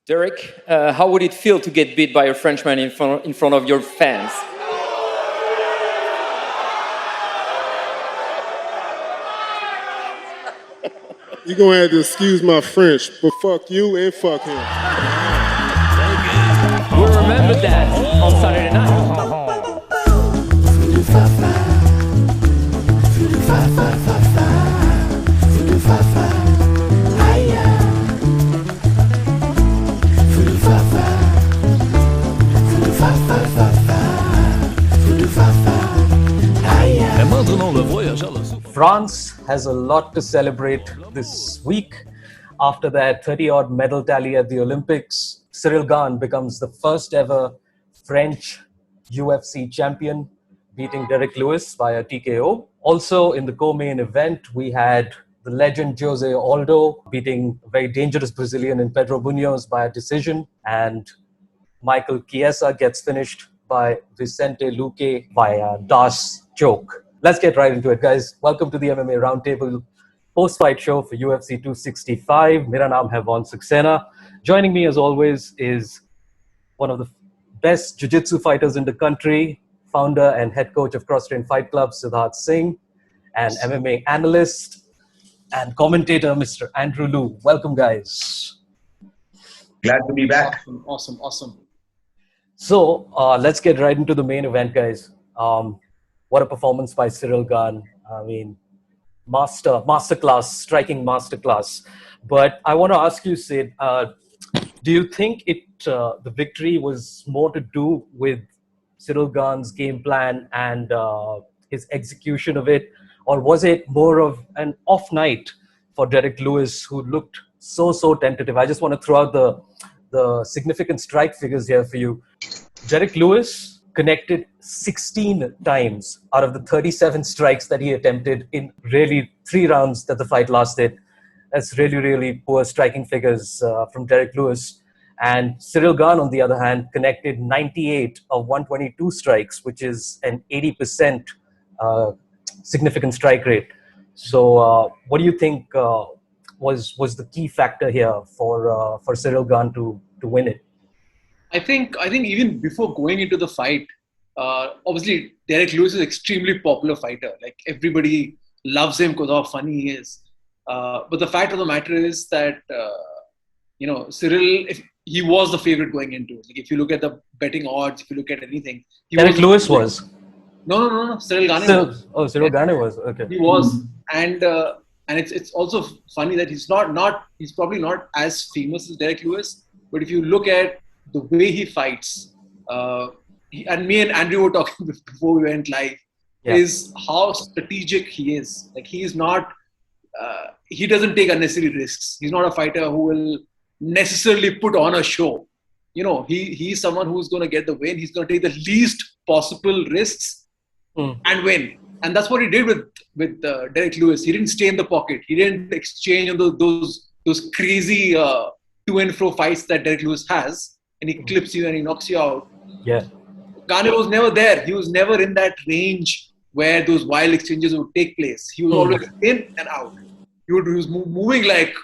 Derrick, how would it feel to get beat by a Frenchman in front of your fans? You're going to have to excuse my French, but fuck you and fuck him. We'll remember that on Saturday night. France has a lot to celebrate this week. After that 30-odd medal tally at the Olympics, Ciryl Gane becomes the first ever French UFC champion, beating Derrick Lewis via TKO. Also in the co-main event, we had the legend Jose Aldo beating a very dangerous Brazilian in Pedro Munoz by a decision, and Michael Chiesa gets finished by Vicente Luque via Das choke. Let's get right into it, guys. Welcome to the MMA Roundtable post-fight show for UFC 265. Mera naam hai Von Saxena. Joining me, as always, is one of the best jiu-jitsu fighters in the country, founder and head coach of Cross-Train Fight Club, Siddharth Singh, and MMA analyst and commentator, Mr. Andrew Liu. Welcome, guys. Glad to be back. Awesome. So let's get right into the main event, guys. What a performance by Ciryl Gane. I mean, masterclass, striking masterclass. But I want to ask you, Sid, do you think the victory was more to do with Ciryl Gane's game plan and his execution of it? Or was it more of an off night for Derrick Lewis, who looked so tentative? I just want to throw out the significant strike figures here for you. Derrick Lewis connected 16 times out of the 37 strikes that he attempted in really 3 rounds that the fight lasted. That's really poor striking figures from Derrick Lewis. And Ciryl Gane, on the other hand, connected 98 of 122 strikes, which is an 80% significant strike rate. So what do you think was the key factor here for Ciryl Gane to win it? I think even before going into the fight, obviously Derrick Lewis is an extremely popular fighter. Like, everybody loves him because of how funny he is. But the fact of the matter is that Ciryl, he was the favorite going into it. Like, if you look at the betting odds, if you look at anything, Derrick Lewis was. No. Ciryl Gane was. Oh, Ciryl Gane was. Okay. He was, and it's also funny that he's probably not as famous as Derrick Lewis. But if you look at the way he fights, and me and Andrew were talking before we went live, is how strategic he is. Like, he is not, he doesn't take unnecessary risks. He's not a fighter who will necessarily put on a show. He's someone who's going to get the win. He's going to take the least possible risks and win. And that's what he did with Derrick Lewis. He didn't stay in the pocket. He didn't exchange on those crazy to and fro fights that Derrick Lewis has, and he clips you and he knocks you out. Yeah. Gane was never there. He was never in that range where those wild exchanges would take place. He was always in and out. He was moving like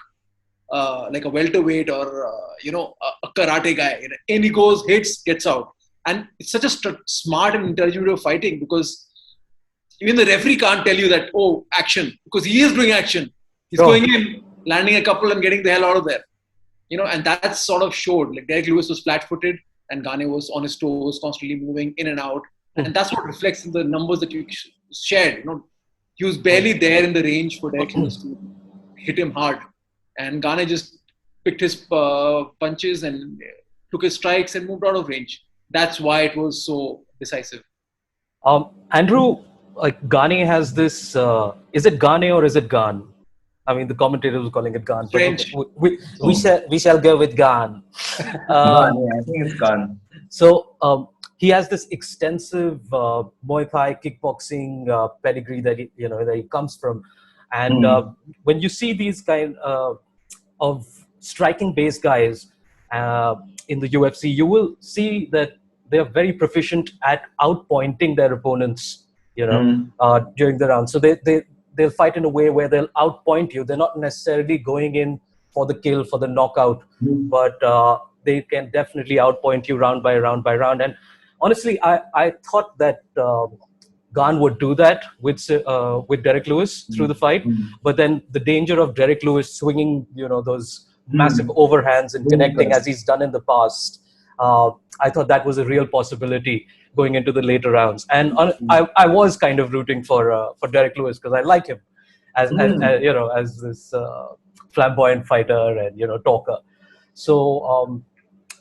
a welterweight or a karate guy. In he goes, hits, gets out. And it's such a smart and intelligent way of fighting, because even the referee can't tell you that, action, because he is doing action. He's going in, landing a couple and getting the hell out of there. And that sort of showed. Like, Derrick Lewis was flat-footed and Gane was on his toes, constantly moving in and out. And that's what reflects in the numbers that you shared. He was barely there in the range for Derrick Lewis to hit him hard. And Gane just picked his punches and took his strikes and moved out of range. That's why it was so decisive. Andrew, like, Gane has this, is it Gane or is it Gane? I mean, the commentators were calling it Gane. French. We shall go with Gane. I think it's Gane. So he has this extensive Muay Thai kickboxing pedigree that he comes from, and when you see these kind of striking-based guys in the UFC, you will see that they are very proficient at outpointing their opponents. During the round, so they'll fight in a way where they'll outpoint you. They're not necessarily going in for the kill, for the knockout, but they can definitely outpoint you round by round by round. And honestly, I thought that Gane would do that with Derrick Lewis through the fight, but then the danger of Derrick Lewis swinging, those massive overhands and connecting as he's done in the past, I thought that was a real possibility going into the later rounds. And I was kind of rooting for Derrick Lewis because I like him as this flamboyant fighter and talker. So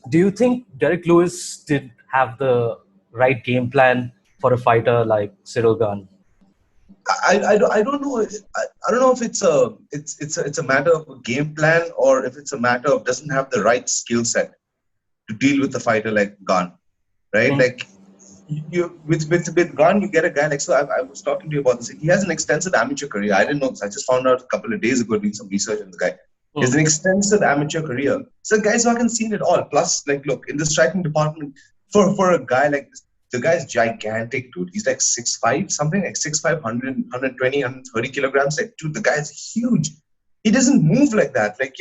do you think Derrick Lewis did have the right game plan for a fighter like Ciryl Gane? I don't know. I don't know if it's a matter of a game plan or if it's a matter of doesn't have the right skill set to deal with a fighter like Gane, right? Mm-hmm. Like you with Gane, you get a guy like, so I was talking to you about this. He has an extensive amateur career. I didn't know this. I just found out a couple of days ago doing some research on the guy. He has an extensive amateur career. So guys who haven't seen it all. Plus, like, look, in the striking department, for a guy like this, the guy's gigantic, dude. He's like 6'5", something like 6'5", 120, 130 kilograms. Like, dude, the guy's huge. He doesn't move like that. Like,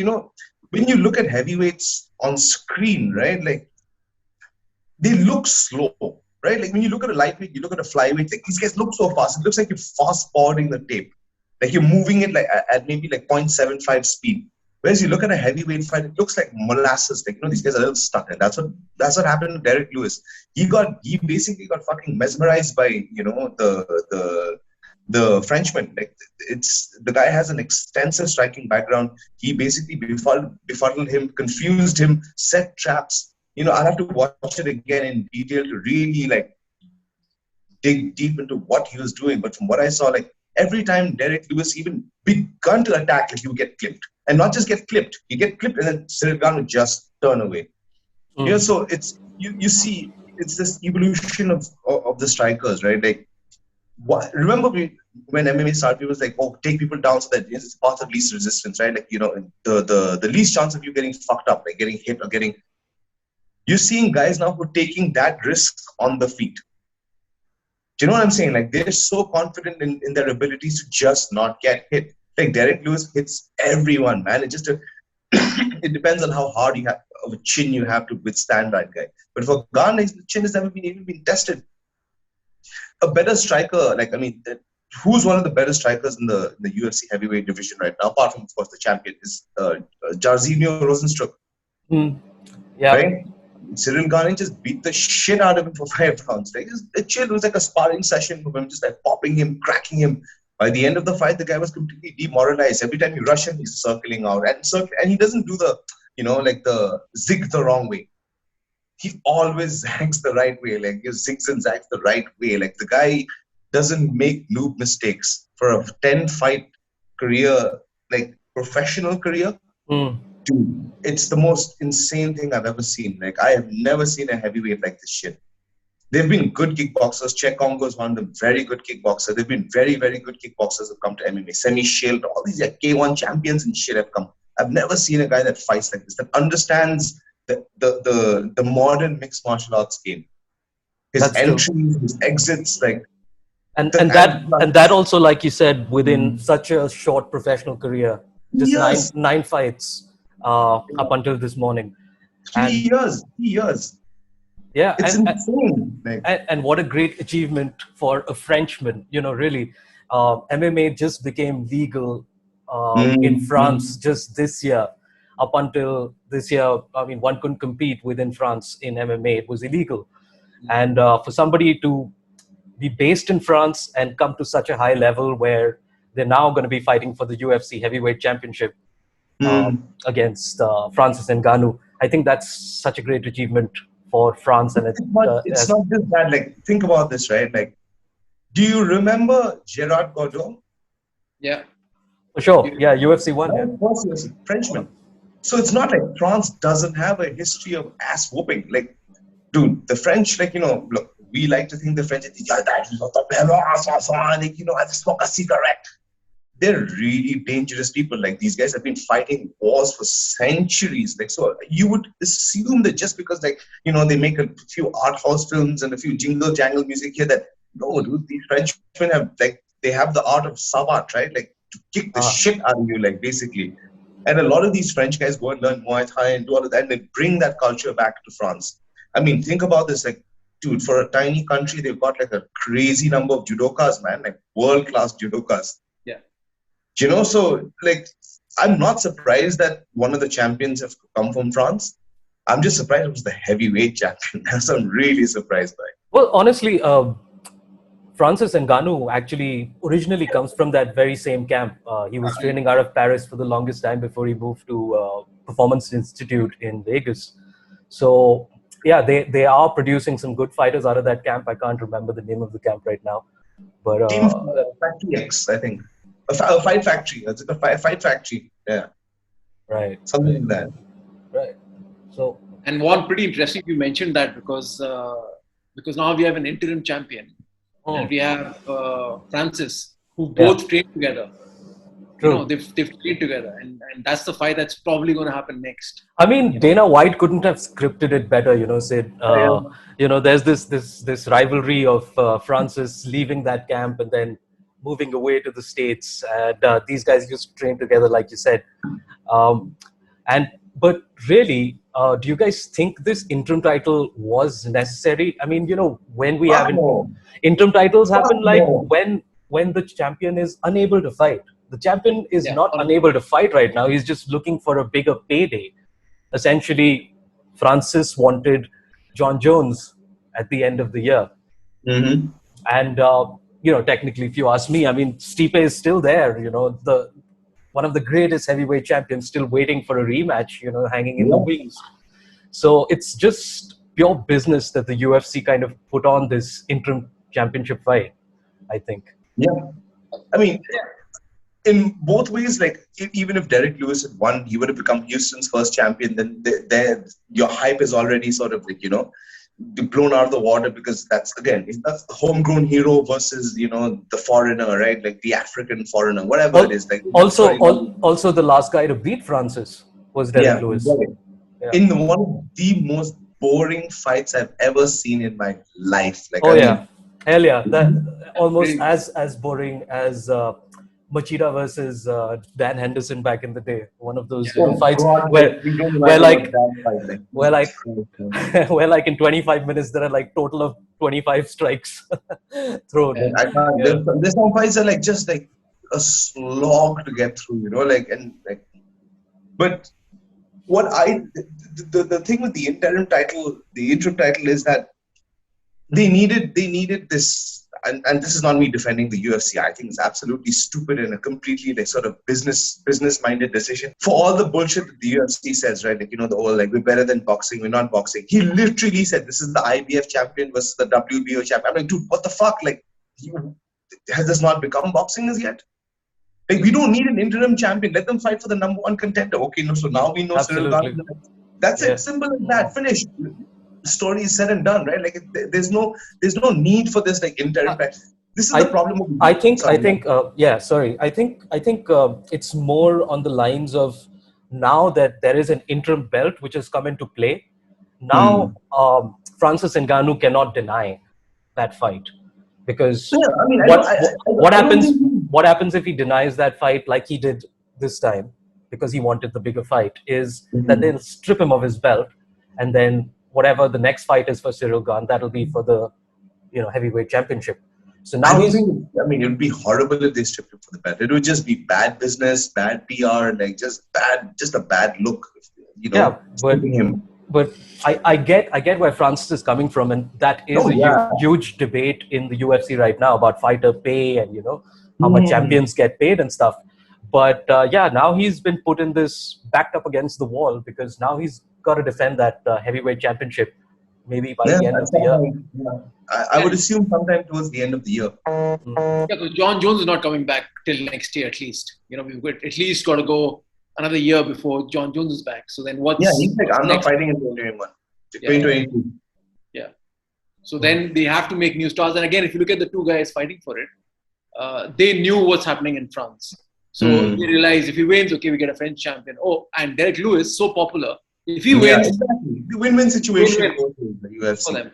when you look at heavyweights on screen, right? Like, they look slow, right? Like, when you look at a lightweight, you look at a flyweight, like, these guys look so fast. It looks like you're fast forwarding the tape. Like, you're moving it like at maybe like 0.75 speed. Whereas you look at a heavyweight fight, it looks like molasses. Like, these guys are a little stuck. And that's what happened to Derrick Lewis. He basically got fucking mesmerized by, the Frenchman. Like, the guy has an extensive striking background. He basically befuddled him, confused him, set traps. I'll have to watch it again in detail to really like dig deep into what he was doing. But from what I saw, like, every time Derrick Lewis even begun to attack, like, he would get clipped. And not just get clipped. He get clipped and then Ciryl Gane would just turn away. So it's you see it's this evolution of the strikers, right? Like, remember when MMA started, it was like, take people down so that it's path of least resistance, right? Like, the least chance of you getting fucked up, like getting hit or getting. You're seeing guys now who are taking that risk on the feet. Do you know what I'm saying? Like, they're so confident in their abilities to just not get hit. Like, Derrick Lewis hits everyone, man. It just it depends on how hard you have of a chin you have to withstand that guy. But for Gane, the chin has never even been tested. A better striker, who's one of the better strikers in the UFC heavyweight division right now, apart from, of course, the champion, is Jairzinho Rozenstruik. Yeah. Right? Ciryl Gane just beat the shit out of him for 5 rounds. Like, it was like a sparring session for him, just like popping him, cracking him. By the end of the fight, the guy was completely demoralized. Every time you rush him, he's circling out. And he doesn't do the, the zig the wrong way. He always zags the right way. Like, he zigs and zags the right way. Like, the guy doesn't make noob mistakes. For a 10-fight career, like, professional career, dude, it's the most insane thing I've ever seen. Like, I have never seen a heavyweight like this shit. They've been good kickboxers. Czech Congo is one of them, very good kickboxer. They've been very, very good kickboxers who've come to MMA. Semi-Shield, all these K1 champions and shit have come. I've never seen a guy that fights like this, that understands the modern mixed martial arts game. His entries, his exits, like. And that also, like you said, within such a short professional career, just nine fights up until this morning. 3 years. Yeah, it's insane. And what a great achievement for a Frenchman. Really, MMA just became legal in France just this year. Up until this year, one couldn't compete within France in MMA. It was illegal. And for somebody to be based in France and come to such a high level where they're now going to be fighting for the UFC heavyweight championship against Francis Ngannou, I think that's such a great achievement for France. And it's not just that. Like, think about this, right? Like, do you remember Gerard Gordon? Yeah. For sure. Yeah, UFC 1. Of course, he was a Frenchman. So it's not like France doesn't have a history of ass whooping. Like, dude, the French, look, we like to think the French, I smoke a cigarette. They're really dangerous people. Like, these guys have been fighting wars for centuries. Like, so you would assume that just because, like, they make a few art house films and a few jingle jangle music here, that no, dude, these Frenchmen have, like, they have the art of savate, right? Like, to kick the shit out of you, like, basically. And a lot of these French guys go and learn Muay Thai and do all of that, and they bring that culture back to France. I mean, think about this, like, dude, for a tiny country, they've got like a crazy number of judokas, man, like world-class judokas. Yeah. You know, so like, I'm not surprised that one of the champions have come from France. I'm just surprised it was the heavyweight champion. That's what I'm really surprised by. Well, honestly, Francis Ngannou actually originally comes from that very same camp. He was training out of Paris for the longest time before he moved to Performance Institute in Vegas. So, yeah, they are producing some good fighters out of that camp. I can't remember the name of the camp right now. But Team Factory X, I think. A Fight Factory. That's a Fight Factory. Yeah. Right. Something like that. Right. So. And one pretty interesting, you mentioned that because now we have an interim champion. And we have Francis, who both train together. True. You know, they've trained together, and that's the fight that's probably going to happen next. I mean, Dana White couldn't have scripted it better. You know, said you know, there's this rivalry of Francis leaving that camp and then moving away to the States, and these guys used to train together, like you said. But really, do you guys think this interim title was necessary? I mean, you know, when we have interim titles happen, like when the champion is unable to fight. The champion is not unable to fight right now. He's just looking for a bigger payday. Essentially, Francis wanted John Jones at the end of the year. Mm-hmm. And, you know, technically, if you ask me, I mean, Stipe is still there, you know, one of the greatest heavyweight champions still waiting for a rematch, you know, hanging in the wings. So it's just pure business that the UFC kind of put on this interim championship fight, I think. Yeah. I mean, in both ways, like, even if Derrick Lewis had won, he would have become Houston's first champion. Then your hype is already sort of like, you know, blown out of the water, because that's the homegrown hero versus, you know, the foreigner, right? Like the African foreigner, whatever it is. Like also the last guy to beat Francis was Derrick Lewis. Yeah. In one of the most boring fights I've ever seen in my life. Like, hell yeah, that almost as boring as Machida versus Dan Henderson back in the day. One of those fights where like in 25 minutes there are like total of 25 strikes thrown. I can't. There's some fights that are like just like a slog to get through, you know, but what the thing with the interim title is that they needed this. And this is not me defending the UFC. I think it's absolutely stupid and a completely like sort of business-minded decision. For all the bullshit that the UFC says, right? Like, you know, the whole like, we're better than boxing, we're not boxing. He literally said this is the IBF champion versus the WBO champion. I'm like, dude, what the fuck? Like, has this not become boxing as yet? Like, we don't need an interim champion. Let them fight for the number one contender. Okay, no, so now we know Ciryl Gane. That's it. Simple as that. Finished. Story is said and done, right? Like, there's no need for this like interim. This is the problem. I think it's more on the lines of, now that there is an interim belt which has come into play. Now, Francis Ngannou cannot deny that fight, because what happens if he denies that fight like he did this time, because he wanted the bigger fight, is that they'll strip him of his belt, and then whatever the next fight is for Ciryl Gane, that'll be for the, you know, heavyweight championship. So now it would be horrible if they stripped him for the belt. It would just be bad business, bad PR, like just a bad look, you know. Yeah, but I get where Francis is coming from, and that is a huge debate in the UFC right now about fighter pay and, you know, how much champions get paid and stuff. But now he's been put in this, backed up against the wall, because now he's got to defend that heavyweight championship maybe by the end of the year. I would assume sometime towards the end of the year. Yeah, because John Jones is not coming back till next year at least. You know, we've at least got to go another year before John Jones is back. So then what's... Yeah, he's like, I'm not fighting in 2021. 2022. Yeah. So then they have to make new stars. And again, if you look at the two guys fighting for it, they knew what's happening in France. So they realized if he wins, okay, we get a French champion. Oh, and Derrick Lewis, so popular. If he wins, exactly. The win-win situation goes to the UFC. For them.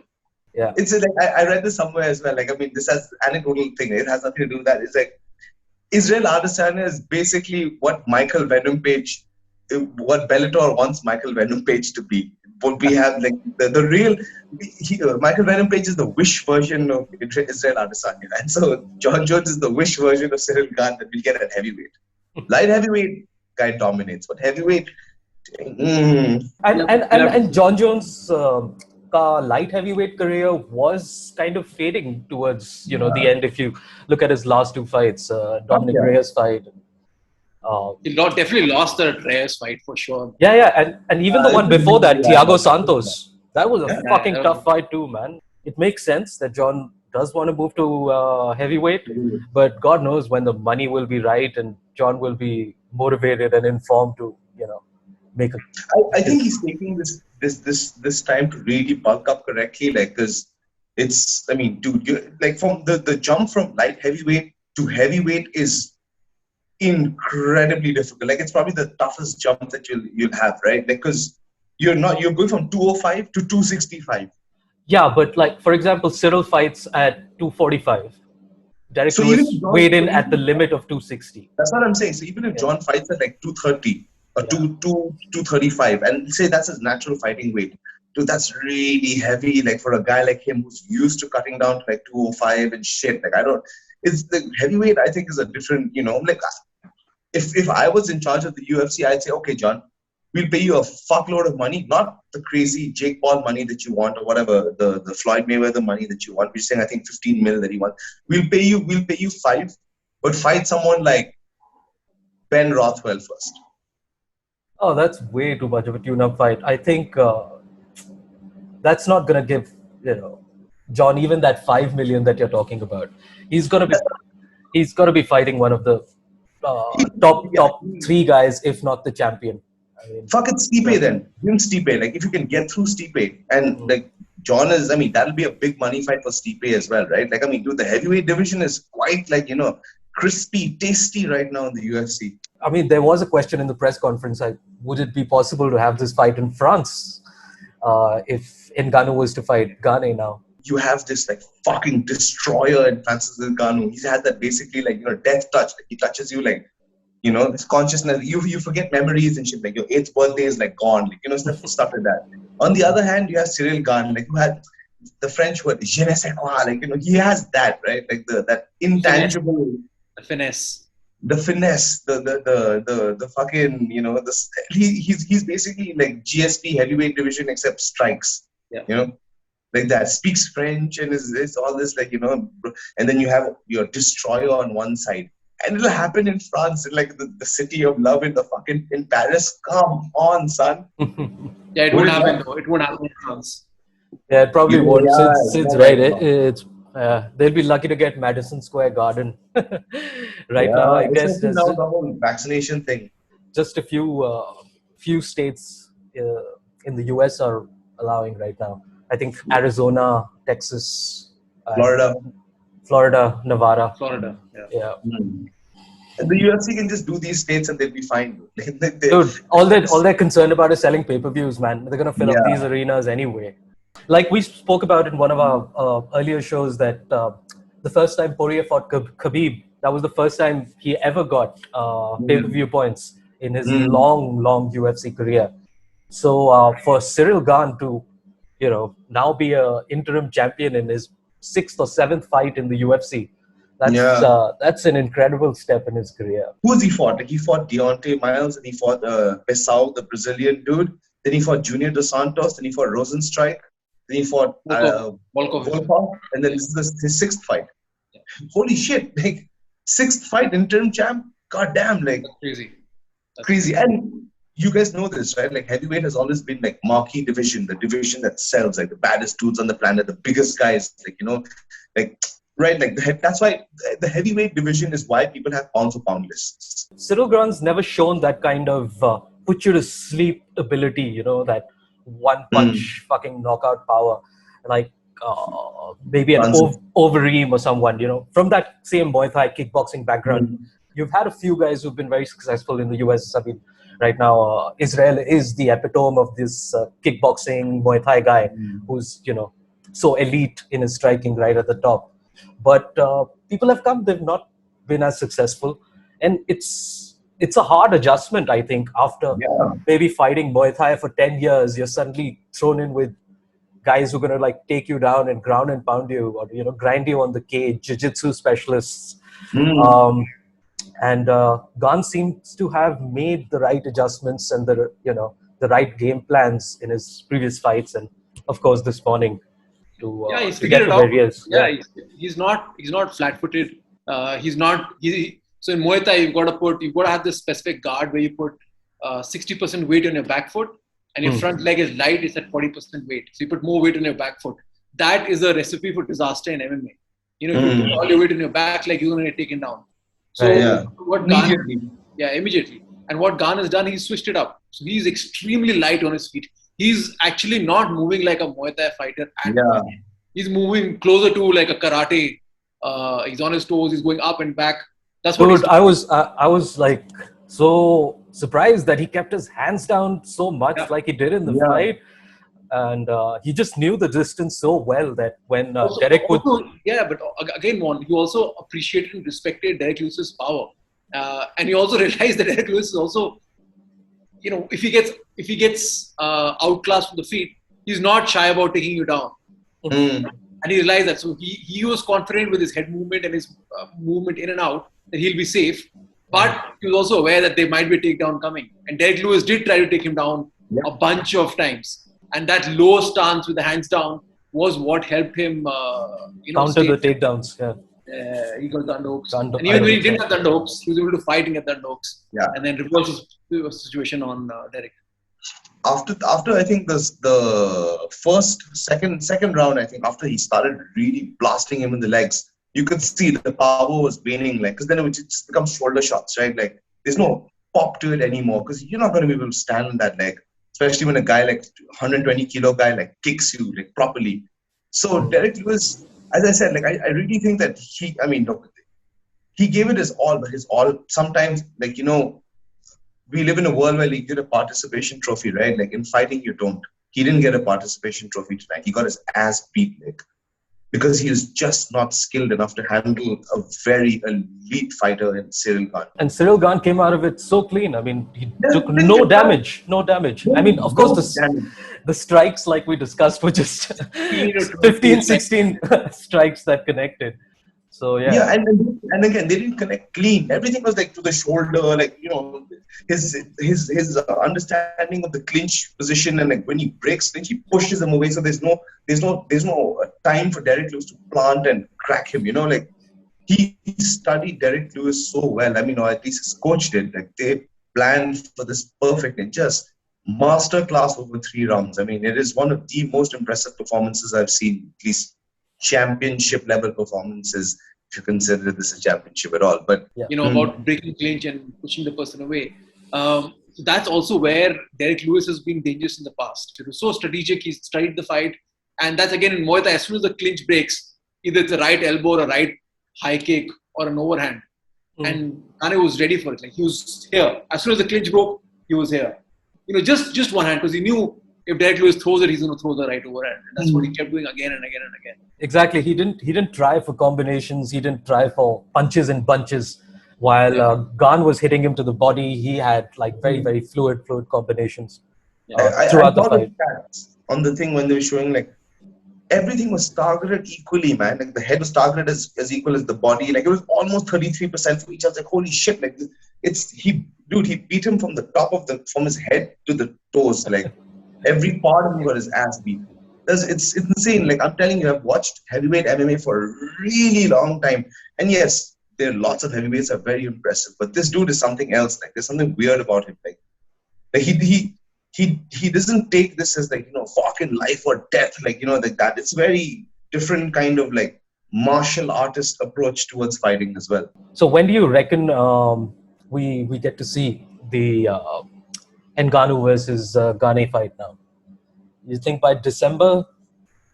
Yeah, it's like I read this somewhere as well. Like, I mean, this has anecdotal thing. It has nothing to do with that. It's like Israel Adesanya is basically what Michael Venom Page what Bellator wants Michael Venom Page to be. What we have, like the real Michael Venom Page is the wish version of Israel Adesanya, and so John Jones is the wish version of Ciryl Gane that we get at heavyweight. Light heavyweight, guy dominates, but heavyweight. And John Jones' light heavyweight career was kind of fading towards the end. If you look at his last two fights, Dominic Reyes fight. He definitely lost the Reyes fight for sure. Yeah, and even the one before that, Thiago Santos, that was a fucking tough fight too, man. It makes sense that John does want to move to heavyweight, but God knows when the money will be right and John will be motivated and informed to, make a. I think he's taking this time to really bulk up correctly, like, because it's, I mean, dude, like from the jump from light heavyweight to heavyweight is incredibly difficult. Like, it's probably the toughest jump that you'll have, right? Because you're going from 205 to 265. Yeah, but like, for example, Ciryl fights at 245. Derrick Lewis weighed in at the limit of 260. That's what I'm saying. So even if John fights at like 230 or 235, and say that's his natural fighting weight, dude, that's really heavy. Like, for a guy like him who's used to cutting down to like 205 and shit. Like, it's the heavyweight, I think, is a different, like, if I was in charge of the UFC, I'd say, okay, John, we'll pay you a fuckload of money, not the crazy Jake Paul money that you want or whatever, the Floyd Mayweather money that you want. We're saying, I think 15 mil that he wants. We'll pay you 5, but fight someone like Ben Rothwell first. Oh, that's way too much of a tune-up fight. I think that's not going to give, John even that 5 million that you're talking about. He's going to be fighting one of the top 3 guys, if not the champion. I mean, fuck it, Stipe then. Give him Stipe. Like, if you can get through Stipe, and like John is, I mean, that'll be a big money fight for Stipe as well, right? Like, I mean, dude, the heavyweight division is quite like, crispy, tasty right now in the UFC. I mean, there was a question in the press conference, would it be possible to have this fight in France if Ngannou was to fight Gane now? You have this like fucking destroyer in Francis Ngannou. He's had that basically like, death touch. Like, he touches you like, this consciousness. You forget memories and shit. Like, your 8th birthday is like gone. Like, stuff like that. On the other hand, you have Ciryl Gane, like, who had the French word je ne sais quoi. Like, he has that, right? Like that intangible. The finesse. The finesse, the fucking, he's basically like GSP heavyweight division except strikes. Yeah. Like that, speaks French and is all this, like, and then you have your destroyer on one side. And it'll happen in France, in like the city of love in Paris. Come on, son. Yeah, it won't happen though. It won't happen in France. Yeah, it probably won't. It's right. It's they'll be lucky to get Madison Square Garden now. I guess now the whole vaccination thing. Just a few states in the US are allowing right now. I think Arizona, Texas, Florida, Nevada. Florida, yeah. And the UFC can just do these states and they'll be fine. Dude, all they're concerned about is selling pay-per-views, man. They're gonna fill up these arenas anyway. Like we spoke about in one of our earlier shows, that the first time Poirier fought Khabib, that was the first time he ever got pay-per-view points in his long UFC career. So for Ciryl Gane to, now be an interim champion in his 6th or 7th fight in the UFC, that's an incredible step in his career. Who has he fought? Like, he fought Deontay Miles, and he fought Pessoa, the Brazilian dude. Then he fought Junior Dos Santos. Then he fought Rosenstrike. Then he fought Volkov. And then this is his 6th fight. Yeah. Holy shit! Like, 6th fight, interim champ. God damn! Like, that's crazy. And you guys know this, right? Like, heavyweight has always been like marquee division, the division that sells, like the baddest dudes on the planet, the biggest guys. Like, right? Like, that's why the heavyweight division is why people have pound for pound lists. Ciryl Gane's never shown that kind of put you to sleep ability, that one punch fucking knockout power, like maybe an Overeem or someone, from that same Muay Thai kickboxing background. You've had a few guys who've been very successful in the US. I mean, right now, Israel is the epitome of this kickboxing Muay Thai guy who's, so elite in his striking right at the top. But people have come, they've not been as successful. And it's it's a hard adjustment, I think, after maybe fighting Muay Thai for 10 years, you're suddenly thrown in with guys who are going to like take you down and ground and pound you, or, you know, grind you on the cage, jiu-jitsu specialists. And Gane seems to have made the right adjustments and the right game plans in his previous fights, and of course this morning to he's to get figured to it where out. he is. He's not flat-footed. So in Muay Thai, you've got to have this specific guard where you put 60% weight on your back foot, and your front leg is light. It's at 40% weight. So you put more weight on your back foot. That is a recipe for disaster in MMA. You know, you put all your weight on your back leg, you're going to get taken down. So what Gane, immediately. And what Gane has done, he's switched it up. So he's extremely light on his feet. He's actually not moving like a Muay Thai fighter. He's moving closer to like a karate. He's on his toes. He's going up and back. That's what. Dude, I was like so surprised that he kept his hands down so much, like he did in the fight, and he just knew the distance so well that when Derrick would. But again, he also appreciated and respected Derrick Lewis's power, and he also realized that Derrick Lewis is also, you know, if he gets outclassed from the feet, he's not shy about taking you down. And he realized that. So he was confident with his head movement and his movement in and out that he'll be safe. But he was also aware that there might be a takedown coming. And Derrick Lewis did try to take him down a bunch of times. And that low stance with the hands down was what helped him counter the takedowns. He got the underhooks. And even when he didn't have the underhooks, he was able to fight and get the underhooks. And then reverse the situation on Derrick. After I think the second round, I think after he started really blasting him in the legs, you could see the power was waning, like, because then it just becomes shoulder shots, right? Like there's no pop to it anymore because you're not going to be able to stand on that leg, especially when a guy like 120 kilo guy like kicks you like properly. So Derrick Lewis, as I said, like I really think that he gave it his all, but his all sometimes, like, you know, we live in a world where you get a participation trophy, right? Like in fighting, you don't. He didn't get a participation trophy tonight. He got his ass beat, like, because he was just not skilled enough to handle a very elite fighter in Ciryl Gane. And Ciryl Gane came out of it so clean. I mean, he took no damage. I mean, of course, the strikes, like we discussed, were just 15, 16 strikes that connected. So, yeah, and again, they didn't connect clean. Everything was like to the shoulder, like, you know, his understanding of the clinch position, and like when he breaks clinch, he pushes him away. So there's no time for Derrick Lewis to plant and crack him. You know, like he studied Derrick Lewis so well. I mean, or at least his coach did. Like they planned for this perfect and just masterclass over 3 rounds. I mean, it is one of the most impressive performances I've seen, at least championship level performances, if you consider this a championship at all. But you know, about breaking clinch and pushing the person away. So that's also where Derrick Lewis has been dangerous in the past. He was so strategic. He studied the fight, and that's again in Muay Thai. As soon as the clinch breaks, either it's a right elbow or a right high kick or an overhand, and Gane was ready for it. Like he was here. As soon as the clinch broke, he was here. You know, just one hand, because he knew if Derrick Lewis throws it, he's going to throw the right overhand. And that's what he kept doing again and again and again. Exactly. He didn't try for combinations. He didn't try for punches and bunches. While Gane was hitting him to the body, he had like very, very fluid combinations throughout the fight. On the thing when they were showing, like, everything was targeted equally, man. Like the head was targeted as equal as the body. Like it was almost 33% for each. I was like, holy shit! Like he beat him from the top from his head to the toes. Like every part of him got his ass beat. It's insane. Like I'm telling you, I've watched heavyweight MMA for a really long time, and yes, there are lots of heavyweights that are very impressive. But this dude is something else. Like there's something weird about him. Like he doesn't take this as like, you know, fucking life or death, like, you know, like that. It's very different kind of like martial artist approach towards fighting as well. So when do you reckon we get to see the Ngannou versus Gane fight now? You think by December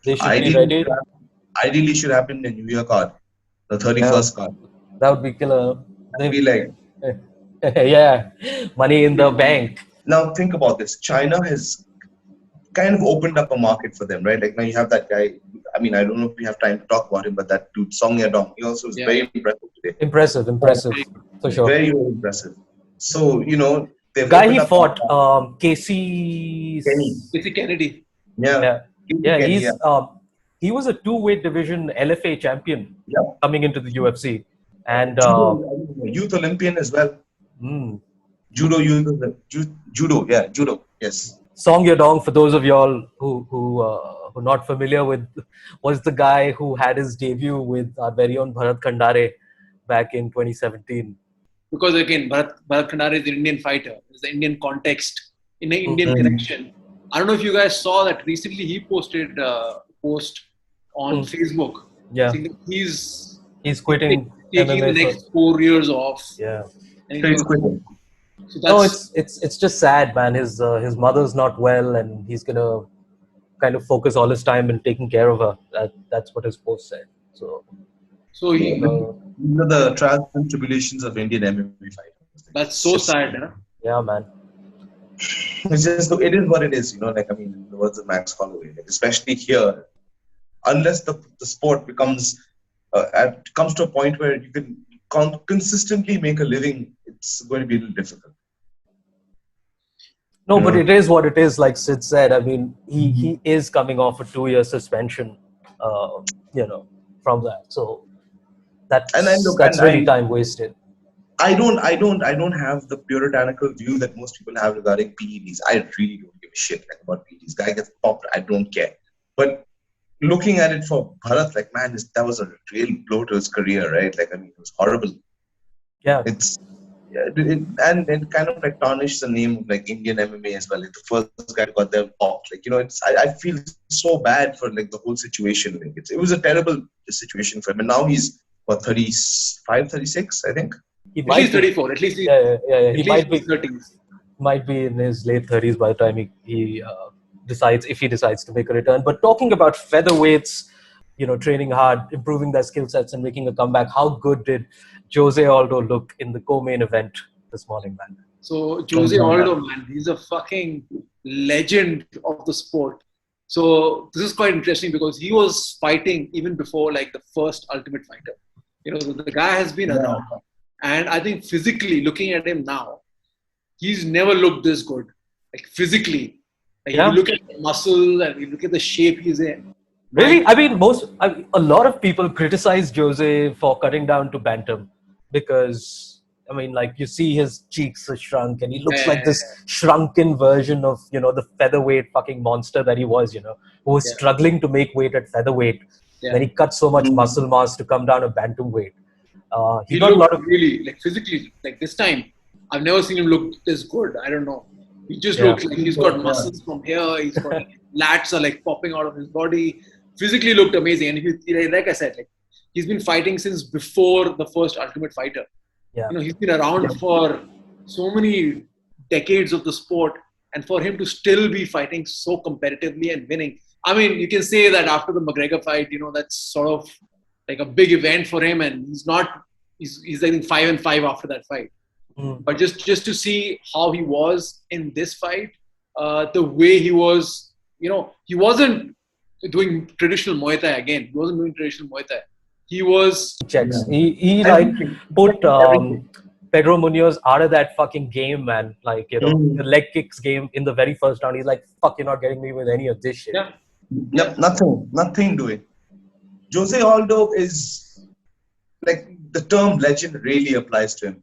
they should be ready? Ideally should happen in New Year card, the 31st card. That would be killer. That'd be like yeah, money in the bank. Now think about this. China has kind of opened up a market for them, right? Like now you have that guy. I mean, I don't know if we have time to talk about him, but that dude Song Yadong, he also was very impressive today. Impressive, for sure. Very, very impressive. So, they've Guy opened he up fought, Casey. Kenny. Kennedy. Yeah, Kenny, he was a two-weight division LFA champion Yeah. coming into the UFC, and Youth Olympian as well. mm, Judo, judo, yes. Song Yadong, for those of y'all who are not familiar with, was the guy who had his debut with our very own Bharat Khandare back in 2017. Because again, Bharat Khandare is an Indian fighter. There's the Indian context, in an Indian Mm-hmm. connection. I don't know if you guys saw that recently. He posted a post on Facebook. Yeah. saying that he's Quitting taking MMA the next 4 years off. Yeah. And So he's quitting. So No, that's, it's just sad, man. His mother's not well, and he's gonna kind of focus all his time in taking care of her. That's what his post said. So he, These are the trials and tribulations of Indian MMA fighters. that's so sad. Huh? yeah, man. It's just, it is what it is, in the words of Max Holloway, especially here, unless the sport comes to a point where you can consistently make a living, it's going to be a little difficult. No, but it is what it is. Like Sid said, I mean, he is coming off a 2-year suspension, from that. So that's really time wasted. I don't have the puritanical view that most people have regarding PEDs. I really don't give a shit about PEDs. Guy gets popped, I don't care. But looking at it for Bharat, that was a real blow to his career, right? It was horrible. Yeah. And it kind of tarnished the name of Indian MMA as well. The first guy got them popped. I feel so bad for the whole situation. It was a terrible situation for him. And now he's 35, 36, I think. At least 34. At least He might be 30s. Might be in his late 30s by the time he decides to make a return. But talking about featherweights, training hard, improving their skill sets, and making a comeback, how good did Jose Aldo look in the co-main event this morning, man? So Jose Aldo, man, he's a fucking legend of the sport. So this is quite interesting because he was fighting even before the first Ultimate Fighter. The guy has been around. And I think physically, looking at him now, he's never looked this good. Physically. You look at the muscle and you look at the shape he's in. Really? I mean, a lot of people criticize Jose for cutting down to bantam because, you see his cheeks are shrunk and he looks like this shrunken version of, the featherweight fucking monster that he was, who was struggling to make weight at featherweight. Yeah. Then he cut so much muscle mass to come down to bantamweight. He got a lot of really physically this time. I've never seen him look this good. I don't know. He just looks like he's got muscles from here. He's got lats are popping out of his body. Physically looked amazing. And if you, like I said, he's been fighting since before the first Ultimate Fighter. Yeah. He's been around for so many decades of the sport, and for him to still be fighting so competitively and winning. I mean, you can say that after the McGregor fight, that's sort of a big event for him, and he's I think 5-5 after that fight. But just to see how he was in this fight, the way he was, he wasn't doing traditional Muay Thai again. He wasn't doing traditional Muay Thai. He was checks. He put Pedro Munoz out of that fucking game, man. The leg kicks game in the very first round. He's like, "Fuck, you're not getting me with any of this shit." Yeah. Yep, nothing doing. Jose Aldo is the term legend really applies to him.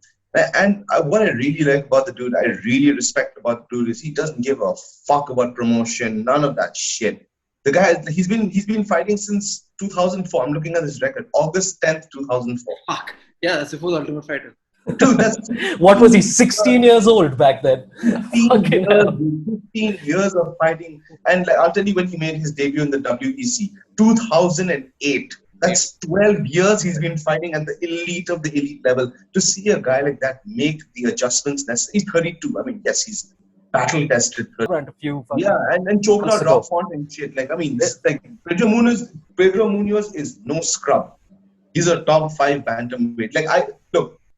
And what I really like about the dude, I really respect about the dude is he doesn't give a fuck about promotion, none of that shit. The guy, he's been fighting since 2004. I'm looking at his record, August 10th, 2004. Fuck. Yeah, that's the full Ultimate Fighter. Dude, that's what was he? 16 years old back then. 15 years of fighting, and I'll tell you when he made his debut in the WEC, 2008. That's 12 years he's been fighting at the elite of the elite level. To see a guy like that make the adjustments necessary. He's 32. I mean, yes, he's battle tested. And choked out Rock Font and shit. Pedro Munoz is no scrub. He's a top 5 bantamweight.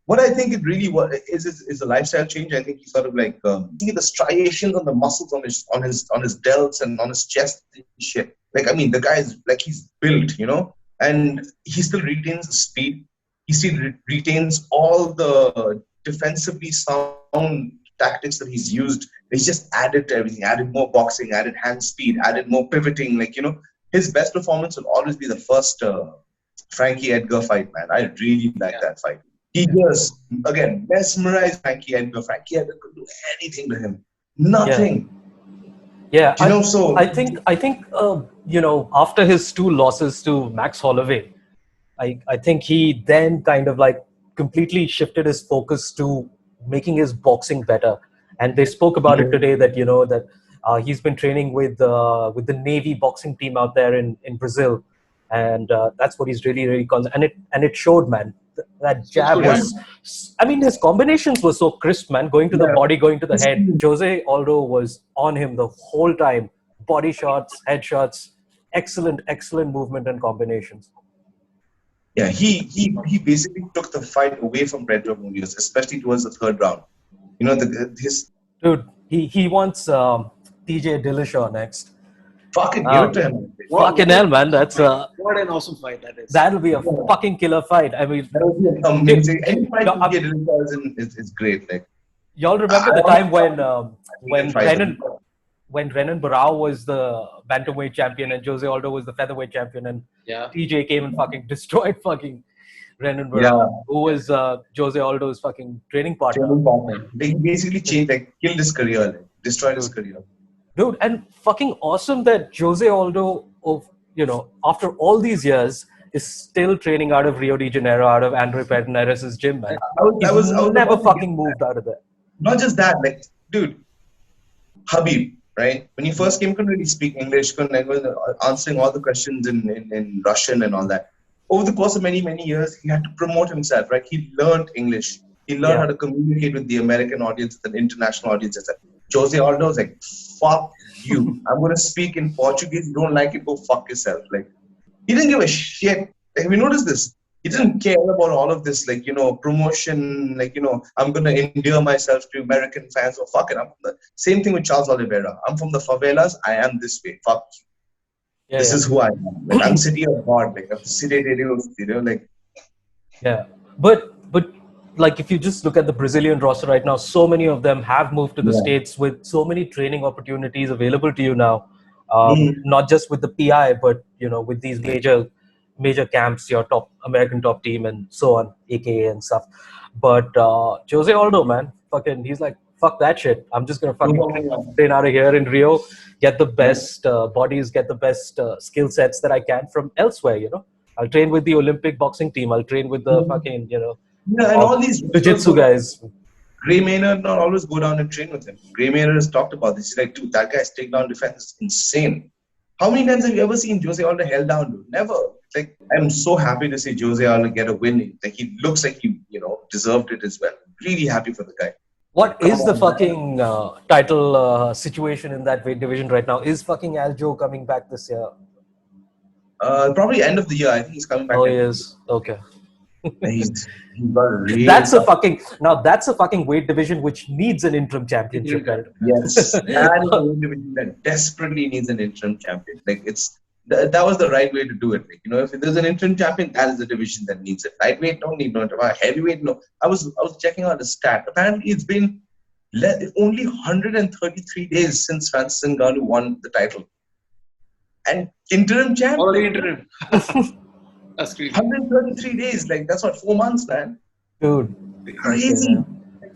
What I think it really is a lifestyle change. I think he's sort of see the striations on the muscles on his delts and on his chest and shit. The guy is he's built, and he still retains the speed. He still retains all the defensively sound known tactics that he's used. He's just added to everything, added more boxing, added hand speed, added more pivoting. Like, his best performance will always be the first Frankie Edgar fight, man. I really like that fight. He just, again, mesmerized Frankie Edgar. Frankie Edgar could do anything to him. Nothing. Yeah. I think after his 2 losses to Max Holloway, I think he then kind of like completely shifted his focus to making his boxing better. And they spoke about it today that, he's been training with the Navy boxing team out there in Brazil. And that's what he's really, really and it showed, man. That jab was, I mean, his combinations were so crisp, man. Going to the body, going to the head. Jose Aldo was on him the whole time. Body shots, head shots, excellent movement and combinations. Yeah, he basically took the fight away from Pedro Munoz, especially towards the 3rd round. Dude, he wants TJ Dillashaw next. Fucking give it to him. Fucking hell, man. That's what an awesome fight that is. That'll be a fucking killer fight. I mean, that would be amazing. Any fight TJ Dillashaw is great. Like, y'all remember the time when Renan Barao was the bantamweight champion and Jose Aldo was the featherweight champion, and TJ came and fucking destroyed fucking Renan Barao, who was Jose Aldo's fucking training partner. They basically killed his career, destroyed his career. Dude, and fucking awesome that Jose Aldo, after all these years, is still training out of Rio de Janeiro, out of Andre Pederneiras' gym, man. I was never fucking moved out of there. Not just that, like, dude, Habib, right? When he first came, couldn't really speak English, answering all the questions in Russian and all that. Over the course of many, many years, he had to promote himself, right? He learned English. He learned how to communicate with the American audience, the international audience. Jose Aldo was like, fuck you. I'm going to speak in Portuguese. You don't like it, go fuck yourself. Like, he didn't give a shit. Like, we noticed this. He didn't care about all of this, promotion, I'm going to endear myself to American fans. Or fuck it. Same thing with Charles Oliveira. I'm from the favelas. I am this way. Fuck you. This is who I am. Like, I'm city of God. Like, I'm city like. Yeah. But like, if you just look at the Brazilian roster right now, so many of them have moved to the States with so many training opportunities available to you now. Not just with the PI, but, with these major camps, your American top team and so on, AKA and stuff. But Jose Aldo, man, fucking, he's like, fuck that shit. I'm just going to fucking train out of here in Rio, get the best bodies, get the best skill sets that I can from elsewhere, I'll train with the Olympic boxing team. I'll train with the fucking, and all these jiu-jitsu guys. Gray Maynard not always go down and train with him. Gray Maynard has talked about this. He's like, dude, that guy's takedown defense is insane. How many times have you ever seen Jose Aldo held down, dude? Never. Like, I'm so happy to see Jose Aldo get a win. Like, he looks like he, deserved it as well. Really happy for the guy. What is the fucking title situation in that weight division right now? Is fucking Aldo coming back this year? Probably end of the year. I think he's coming back. Oh, he is. Okay. He's got a really that's a fucking weight division which needs an interim championship. Yes, that is a weight division that desperately needs an interim champion. Like, that was the right way to do it. Like, if there's an interim champion, that is the division that needs it. Lightweight, don't need no. Heavyweight, no. I was checking out the stat. Apparently, it's been only 133 days since Francis Ngannou won the title, and interim champ. Only interim. That's crazy. 133 days, like, that's what, 4 months, man. Dude. Crazy.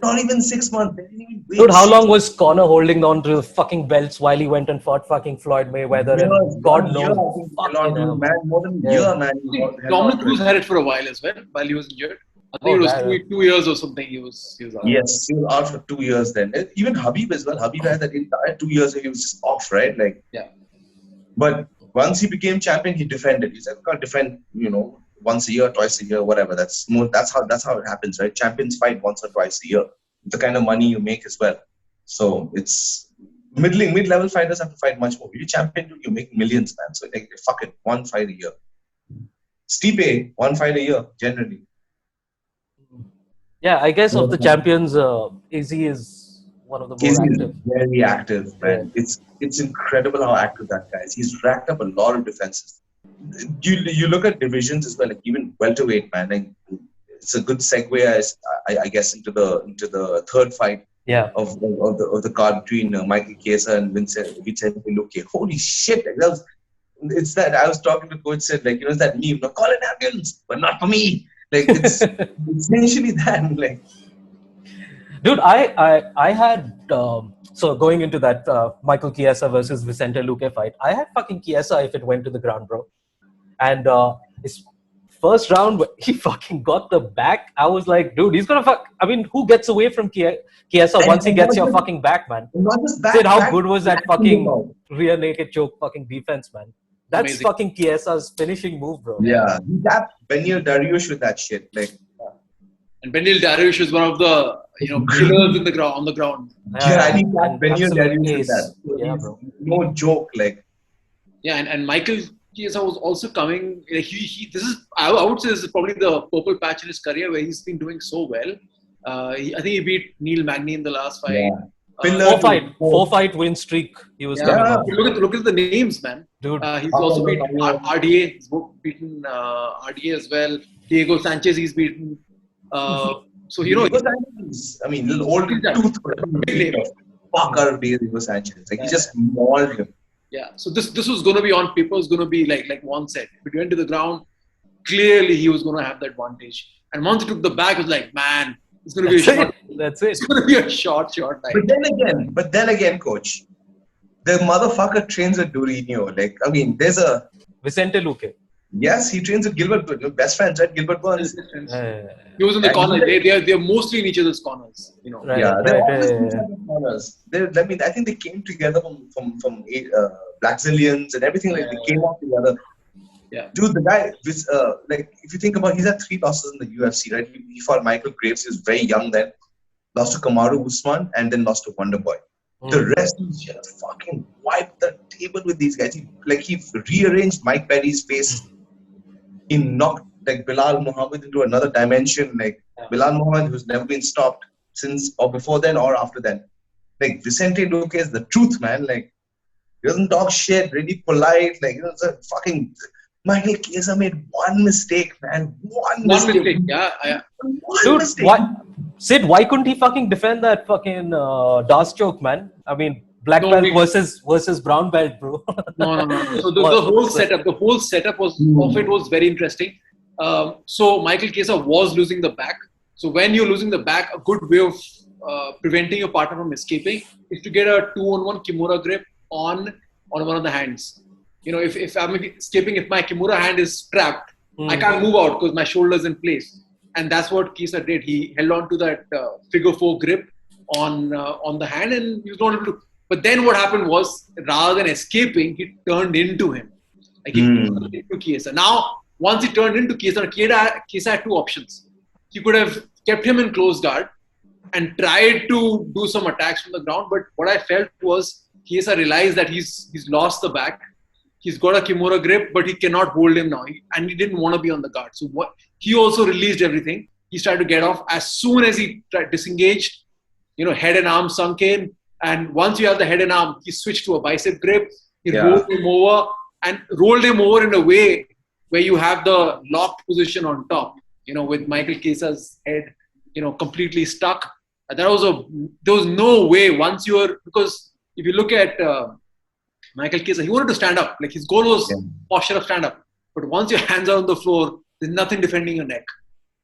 Not even 6 months. They didn't even wait. Dude, how long was Conor holding on to the fucking belts while he went and fought fucking Floyd Mayweather? And God knows. More than a year, man. Dominic Cruz had it for a while as well, while he was injured. I think it was 2 years or something he was out. Yes, he was out for 2 years then. Even Habib as well. Habib had that entire 2 years where he was just off, right? Like, but once he became champion, he defended. He said, "I can't defend, once a year, twice a year, whatever." That's how it happens, right? Champions fight once or twice a year. The kind of money you make as well. So it's mid-level fighters have to fight much more. If you champion, you make millions, man. So like, fuck it, 1 fight a year. Stipe, 1 fight a year, generally. Yeah, I guess of the champions, Izzy is one of the more active. Very active, man. It's incredible how active that guy is. He's racked up a lot of defenses. You look at divisions as well, like even welterweight, man. Like, it's a good segue, I guess, into the third fight. of the card between Michael Chiesa and Vicente Luque. Holy shit! Like, it's that I was talking to coach, said, like, it's that meme, no, call an ambulance, but not for me. Like, it's essentially that. Like, dude, I had so going into that Michael Chiesa versus Vicente Luque fight, I had fucking Chiesa if it went to the ground, bro. And his first round, he fucking got the back. I was like, dude, he's gonna fuck. I mean, who gets away from Chiesa once he gets your fucking back, man? not just back, Sid, how back, good was that fucking rear naked choke fucking defense, man? That's amazing. fucking Chiesa's finishing move, bro. Yeah, he tapped Benil Dariush with that shit. Like, And Benil Dariush is one of the killers on the ground. I think that Benil absolute Dariush with ace. that. Yeah, bro. No joke. Like, Yeah, and Michael Chiesa was also coming. Like this is I would say this is probably the purple patch in his career where he's been doing so well. I think he beat Neil Magny in the last fight. Yeah. Four fight win streak. He was coming Yeah, on. look at the names, man. Dude, He's also beaten RDA. He's beaten RDA as well. Diego Sanchez, he's beaten. So Diego Sanchez, I mean, little old tooth, big name. fucker, Diego Sanchez. Like, he just mauled him. Yeah. So this was going to be on paper. It's going to be like one set. If it went to the ground, clearly he was going to have the advantage. And once he took the back, it was like, man, it's going to be a short. That's it. It's going to be a short night. But then again, coach, the motherfucker trains with Durinho. Like, I mean, there's a Vicente Luque. yes, he trains with Gilbert Burns. Best friends, right? Gilbert Burns. He was in the corner. They're mostly in each other's corners. Right, Yeah, they're right, always right, in each other's corners. I mean, I think they came together from Blackzilians and everything. Like, they came up together. Yeah. Dude, the guy, like, if you think about, he's had 3 losses in the UFC, right? He fought Michael Graves. He was very young then. Lost to Kamaru Usman and then lost to Wonderboy. The rest, he just fucking wiped the table with these guys. He rearranged Mike Perry's face. He knocked like Bilal Muhammad into another dimension. Like, Bilal Muhammad, who's never been stopped since or before then or after then. Like, Vicente Luque is the truth, man. Like, he doesn't talk shit, really polite. Like, it's a fucking... Michael Chiesa made one mistake, man. One mistake. Yeah. Dude, mistake. Sid, why couldn't he fucking defend that fucking DOS choke, man? I mean, black belt versus brown belt, bro. No. So the whole setup was very interesting. So Michael Chiesa was losing the back. So when you're losing the back, a good way of preventing your partner from escaping is to get a 2-on-1 Kimura grip on one of the hands. If I'm escaping, if my Kimura hand is trapped, I can't move out because my shoulder's in place. And that's what Chiesa did. He held on to that figure 4 grip on the hand, and he was not able to. But then what happened was, rather than escaping, he turned into him. Like, he turned into Chiesa. Now, once he turned into Chiesa had 2 options. He could have kept him in close guard and tried to do some attacks from the ground. But what I felt was Chiesa realized that he's lost the back. He's got a Kimura grip, but he cannot hold him now. And he didn't want to be on the guard. So he also released everything. He tried to get off. As soon as he disengaged, head and arm sunk in. And once you have the head and arm, he switched to a bicep grip. He rolled him over in a way where you have the locked position on top, with Michael Chiesa's head, completely stuck. And there was no way because if you look at Michael Chiesa, he wanted to stand up. Like, his goal was posture of stand up. But once your hands are on the floor, there's nothing defending your neck.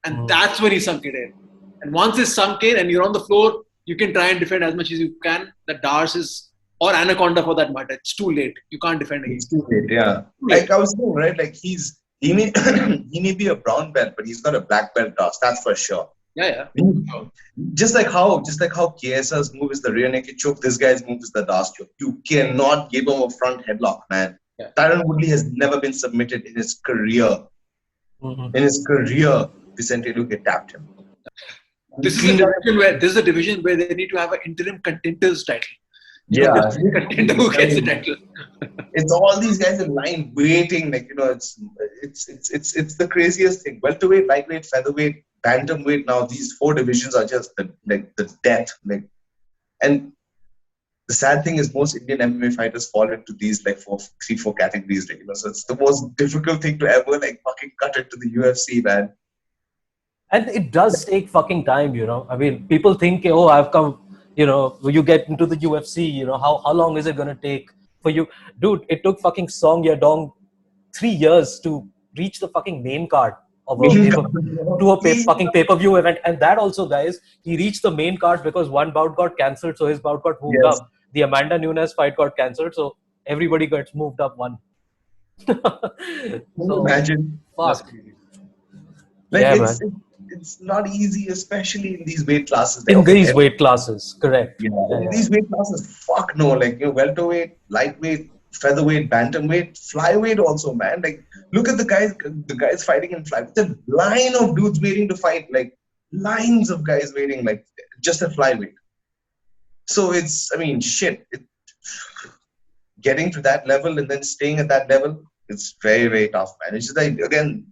And that's when he sunk it in. And once it's sunk in and you're on the floor, you can try and defend as much as you can. The Dars or Anaconda for that matter. It's too late. You can't defend against. It's too late, yeah. Like I was saying, right? Like, he may he may be a brown belt, but he's got a black belt Dars. That's for sure. Yeah. Just like how Chiesa's move is the rear naked choke, this guy's move is the DOS choke. You cannot give him a front headlock, man. Yeah. Tyron Woodley has never been submitted in his career. In his career, Vicente Luque tapped him. This is a division where they need to have an interim contenders title. Yeah, Contender who gets the title. It's all these guys in line waiting. Like, it's the craziest thing. Welterweight, lightweight, featherweight, bantamweight. Now these 4 divisions are just the death. Like, and the sad thing is, most Indian MMA fighters fall into these 3-4 categories. Like, so it's the most difficult thing to ever fucking cut it to the UFC, man. And it does take fucking time, I mean, people think, I've come you get into the UFC, how long is it going to take for you? Dude, it took fucking Song Yadong 3 years to reach the fucking main card of a fucking pay-per-view event. And that also, guys, he reached the main card because one bout got cancelled, so his bout got moved up. The Amanda Nunes fight got cancelled, so everybody gets moved up one. So, imagine. fuck. It's not easy, especially in these weight classes. In these weight classes, correct. In these weight classes, fuck no. Like, welterweight, lightweight, featherweight, bantamweight, flyweight also, man. Like, look at the guys fighting in flyweight. The line of dudes waiting to fight, like, lines of guys waiting, like, just at flyweight. So getting to that level and then staying at that level, it's very, very tough, man. It's just like, again,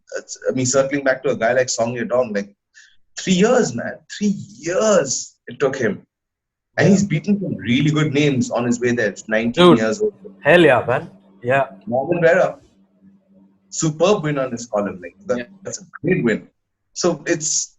circling back to a guy like Song Yadong, like 3 years, man. 3 years it took him. And he's beaten some really good names on his way there. It's 19 years old. Hell yeah, man. Yeah. Marvin Vera. Superb win on his column. Like, that's a great win. So it's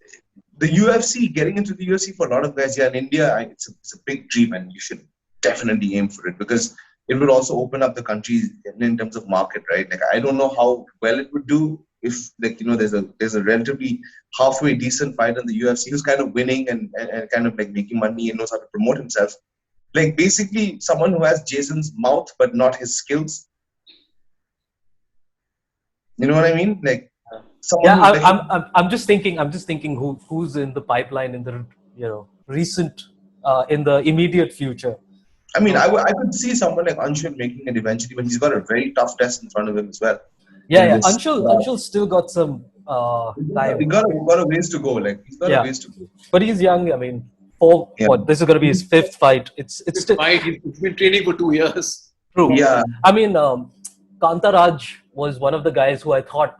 the UFC, getting into the UFC for a lot of guys here in India, it's a big dream, and you should definitely aim for it, because it would also open up the country in terms of market, right? Like, I don't know how well it would do if, like, there's a relatively halfway decent fighter in the UFC who's kind of winning and kind of like making money and knows how to promote himself. Like, basically someone who has Jason's mouth but not his skills. You know what I mean? Like, I'm just thinking who's in the pipeline in the recent in the immediate future. I mean, I could see someone like Anshul making it eventually, but he's got a very tough test in front of him as well. Anshul's still got some time. He's got a ways to go. Like, he's got a ways to go. But he's young. I mean, this is going to be his 5th fight. It's still fight. He's been training for 2 years. True. Yeah. I mean, Kantaraj was one of the guys who I thought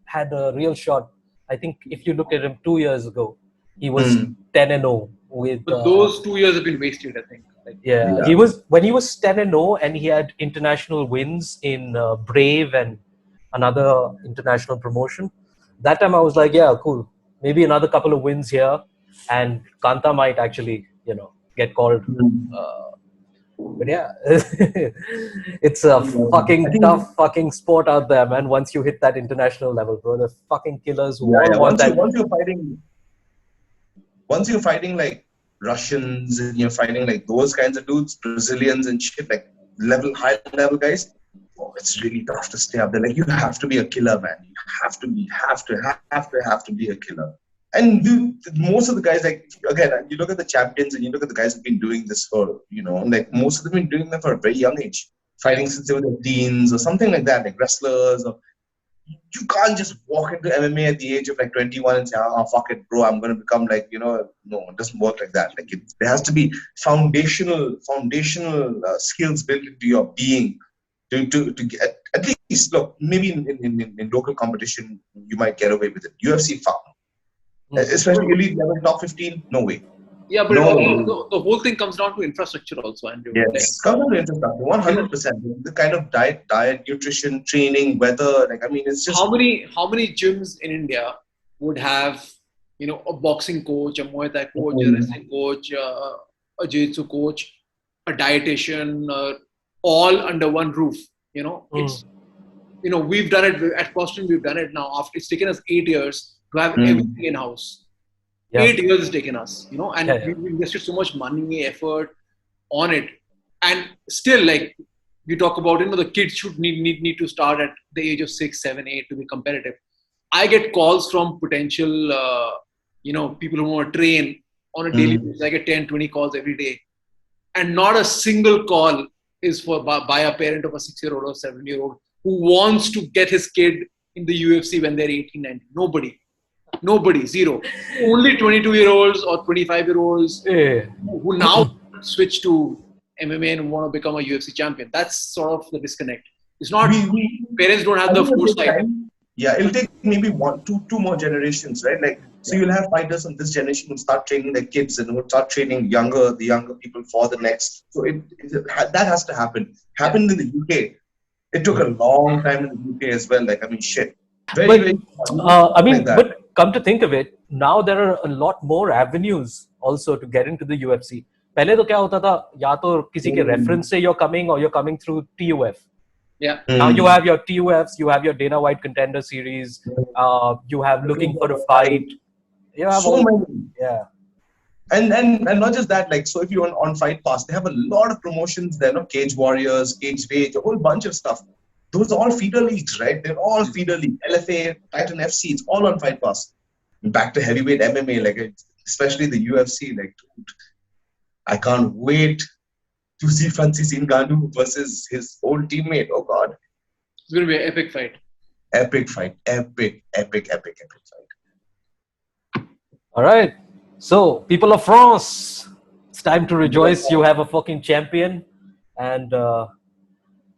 had a real shot. I think if you look at him 2 years ago, he was 10-0 with. But those 2 years have been wasted, I think. He was 10-0, and he had international wins in Brave and another international promotion. That time I was like, yeah, cool. Maybe another couple of wins here, and Kanta might actually, get called. But yeah, it's a fucking tough fucking sport out there, man. Once you hit that international level, bro, the fucking killers who want that. Once you're fighting like Russians and you're fighting like those kinds of dudes, Brazilians and shit, like high level guys, it's really tough to stay up there. Like, you have to be a killer, man. You have to be a killer. And most of the guys, like, again, you look at the champions and you look at the guys who've been doing this for, like, most of them have been doing them for a very young age, fighting since they were their teens or something like that, like wrestlers. Or you can't just walk into MMA at the age of like 21 and say, fuck it, bro, I'm going to become like, no, it doesn't work like that. Like, there has to be foundational skills built into your being to get, at least, look, maybe in local competition, you might get away with it. UFC, fuck. Especially elite level, top 15, no way. Yeah, but the whole thing comes down to infrastructure also, Andrew. Yes, comes down to infrastructure, 100%. The kind of diet, nutrition, training, weather. Like, I mean, it's just how many gyms in India would have, a boxing coach, a Muay Thai coach, a wrestling coach, a Jiu-jitsu coach, a dietitian, all under one roof. It's we've done it at Boston. We've done it now. After it's taken us 8 years to have everything in house. 8 years it's taken us, and we've invested so much money, effort on it, and still, like, you talk about, the kids should need to start at the age of 6, 7, 8 to be competitive. I get calls from potential, people who want to train on a daily basis. I get 10, 20 calls every day, and not a single call is by a parent of a 6-year-old or 7-year-old who wants to get his kid in the UFC when they're 18, 19. Nobody, zero. Only 22-year-olds or 25-year-olds who now switch to MMA and want to become a UFC champion. That's sort of the disconnect. It's not, parents don't have the foresight. Yeah, it'll take maybe two more generations, right? Like, so you'll have fighters from this generation who start training their kids and who start training the younger people for the next. So that has to happen. Happened in the UK. It took a long time in the UK as well. Like, I mean, shit. But come to think of it, now there are a lot more avenues also to get into the UFC. पहले तो क्या होता था या तो किसी के reference से you're coming or you're coming through TUF. Yeah. Now you have your TUFs, you have your Dana White Contender Series, you have Looking for a Fight. You have So many. Yeah. And not just that, like, so if you're on Fight Pass, they have a lot of promotions there, no? Cage Warriors, Cage Rage, a whole bunch of stuff. Those are all feeder leagues, right? They're all feeder league. LFA, Titan FC, it's all on Fight Pass. Back to heavyweight MMA, like, especially the UFC, like, dude, I can't wait to see Francis Ngannou versus his old teammate. Oh, God. It's going to be an epic fight. Epic fight. Epic fight. All right. So, people of France, it's time to rejoice. You have a fucking champion. And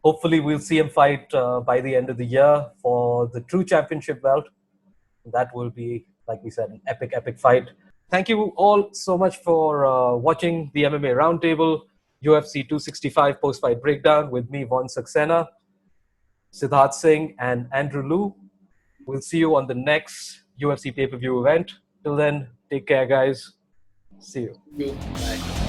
hopefully we'll see him fight by the end of the year for the true championship belt. That will be, like we said, an epic fight. Thank you all so much for watching the MMA Roundtable, UFC 265 post-fight breakdown with me, Von Saxena, Siddharth Singh, and Andrew Liu. We'll see you on the next UFC pay-per-view event. Till then, take care, guys. See you. Bye.